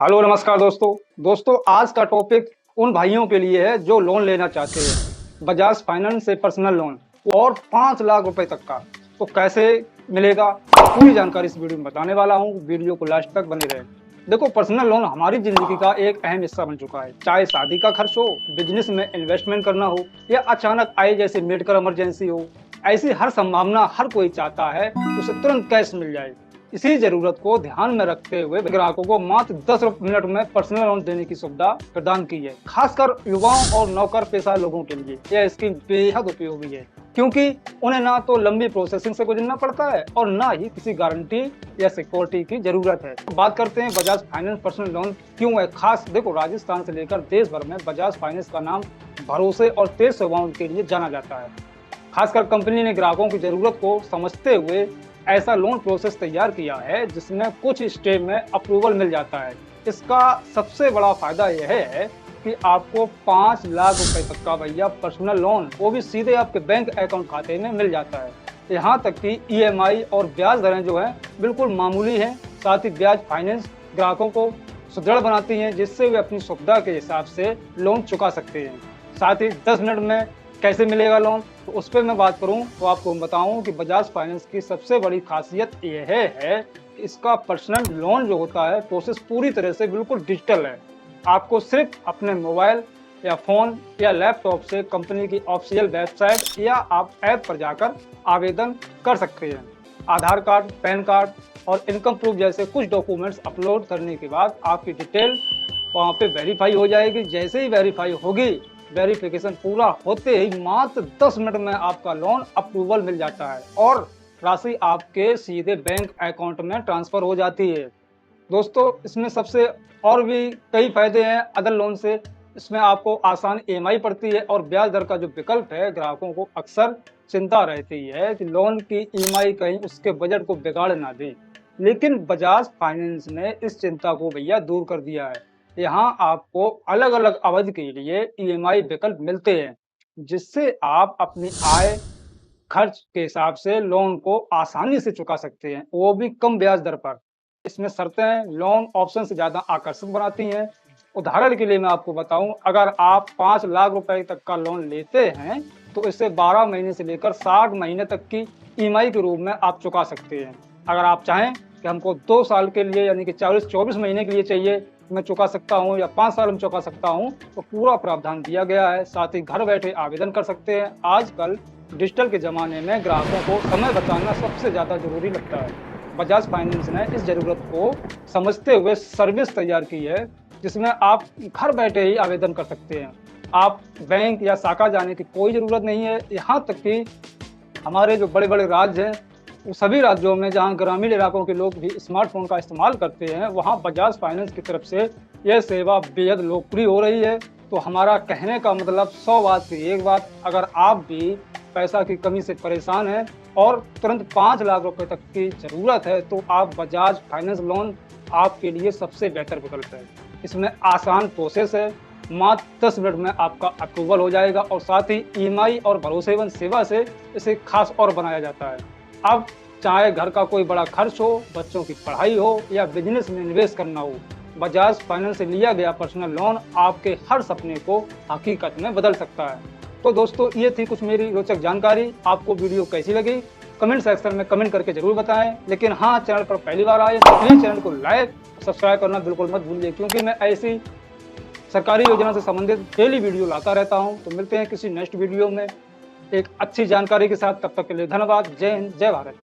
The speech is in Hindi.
हेलो नमस्कार दोस्तों आज का टॉपिक उन भाइयों के लिए है जो लोन लेना चाहते हैं बजाज फाइनेंस से पर्सनल लोन और 5 लाख रुपए तक का। तो कैसे मिलेगा पूरी जानकारी इस वीडियो में बताने वाला हूं। वीडियो को लास्ट तक बने रहे। देखो, पर्सनल लोन हमारी जिंदगी का एक अहम हिस्सा बन चुका है। चाहे शादी का खर्च हो, बिजनेस में इन्वेस्टमेंट करना हो या अचानक आए जैसे मेडिकल इमरजेंसी हो, ऐसी हर संभावना हर कोई चाहता है कि उसे तुरंत कैश मिल जाए। इसी जरूरत को ध्यान में रखते हुए ग्राहकों को मात्र 10 मिनट में पर्सनल लोन देने की सुविधा प्रदान की है। खासकर युवाओं और नौकर पेशा लोगों के लिए यह स्कीम बेहद उपयोगी है, क्योंकि उन्हें ना तो लंबी प्रोसेसिंग से गुजरना पड़ता है और ना ही किसी गारंटी या सिक्योरिटी की जरूरत है। बात करते हैं बजाज फाइनेंस पर्सनल लोन क्यों है खास। देखो, राजस्थान से लेकर देश भर में बजाज फाइनेंस का नाम भरोसे और तेज सेवाओं के लिए जाना जाता है। खासकर कंपनी ने ग्राहकों की जरूरत को समझते हुए ऐसा लोन प्रोसेस तैयार किया है जिसमें कुछ स्टेप में अप्रूवल मिल जाता है। इसका सबसे बड़ा फायदा यह है कि आपको 5 लाख रुपए तक का भैया पर्सनल लोन वो भी सीधे आपके बैंक अकाउंट खाते में मिल जाता है। यहाँ तक कि ईएमआई और ब्याज दरें जो है बिल्कुल मामूली हैं। साथ ही ब्याज फाइनेंस ग्राहकों को सुदृढ़ बनाती हैं, जिससे वे अपनी सुविधा के हिसाब से लोन चुका सकते हैं। साथ ही 10 मिनट में कैसे मिलेगा लोन, तो उस पर मैं बात करूं तो आपको बताऊं कि बजाज फाइनेंस की सबसे बड़ी खासियत यह है कि इसका पर्सनल लोन जो होता है प्रोसेस पूरी तरह से बिल्कुल डिजिटल है। आपको सिर्फ अपने मोबाइल या फोन या लैपटॉप से कंपनी की ऑफिशियल वेबसाइट या आप ऐप पर जाकर आवेदन कर सकते हैं। आधार कार्ड, पैन कार्ड और इनकम प्रूफ जैसे कुछ डॉक्यूमेंट्स अपलोड करने के बाद आपकी डिटेल वहाँ पे वेरीफाई हो जाएगी। जैसे ही वेरीफाई होगी, वेरिफिकेशन पूरा होते ही मात्र 10 मिनट में आपका लोन अप्रूवल मिल जाता है और राशि आपके सीधे बैंक अकाउंट में ट्रांसफर हो जाती है। दोस्तों, इसमें सबसे और भी कई फायदे हैं अदर लोन से। इसमें आपको आसान ईएमआई पड़ती है और ब्याज दर का जो विकल्प है, ग्राहकों को अक्सर चिंता रहती है कि लोन की ईएमआई कहीं उसके बजट को बिगाड़ ना दे, लेकिन बजाज फाइनेंस ने इस चिंता को भैया दूर कर दिया है। यहाँ आपको अलग अलग अवधि के लिए ईएमआई विकल्प मिलते हैं, जिससे आप अपनी आय खर्च के हिसाब से लोन को आसानी से चुका सकते हैं, वो भी कम ब्याज दर पर। इसमें शर्तें लोन ऑप्शन से ज्यादा आकर्षक बनाती हैं। उदाहरण के लिए मैं आपको बताऊं, अगर आप 5 लाख रुपए तक का लोन लेते हैं तो इसे 12 महीने से लेकर 60 महीने तक की ईएमआई के रूप में आप चुका सकते हैं। अगर आप चाहें कि हमको 2 साल के लिए यानी कि 24 महीने के लिए चाहिए, मैं चुका सकता हूं या 5 साल में चुका सकता हूं, तो पूरा प्रावधान दिया गया है। साथ ही घर बैठे आवेदन कर सकते हैं। आजकल डिजिटल के ज़माने में ग्राहकों को समय बचाना सबसे ज़्यादा ज़रूरी लगता है। बजाज फाइनेंस ने इस ज़रूरत को समझते हुए सर्विस तैयार की है, जिसमें आप घर बैठे ही आवेदन कर सकते हैं। आप बैंक या शाखा जाने की कोई ज़रूरत नहीं है। यहाँ तक कि हमारे जो बड़े बड़े राज्य हैं, वो सभी राज्यों में जहां ग्रामीण इलाकों के लोग भी स्मार्टफोन का इस्तेमाल करते हैं, वहां बजाज फाइनेंस की तरफ से यह सेवा बेहद लोकप्रिय हो रही है। तो हमारा कहने का मतलब 100 बात की एक बात, अगर आप भी पैसा की कमी से परेशान हैं और तुरंत 5 लाख रुपए तक की ज़रूरत है, तो आप बजाज फाइनेंस लोन आपके लिए सबसे बेहतर विकल्प है। इसमें आसान प्रोसेस है, मात्र 10 मिनट में आपका अप्रूवल हो जाएगा और साथ ही ईएमआई और भरोसेमंद सेवा से इसे खास और बनाया जाता है। अब चाहे घर का कोई बड़ा खर्च हो, बच्चों की पढ़ाई हो या बिजनेस में निवेश करना हो, बजाज फाइनेंस से लिया गया पर्सनल लोन आपके हर सपने को हकीकत में बदल सकता है। तो दोस्तों, ये थी कुछ मेरी रोचक जानकारी। आपको वीडियो कैसी लगी कमेंट सेक्शन में कमेंट करके जरूर बताएं। लेकिन हाँ, चैनल पर पहली बार आए तो प्लीज़ चैनल को लाइक सब्सक्राइब करना बिल्कुल मत भूलिए, क्योंकि मैं ऐसी सरकारी योजना से संबंधित डेली वीडियो लाता रहता हूँ। तो मिलते हैं किसी नेक्स्ट वीडियो में एक अच्छी जानकारी के साथ। तब तक के लिए धन्यवाद। जय हिंद, जय भारत।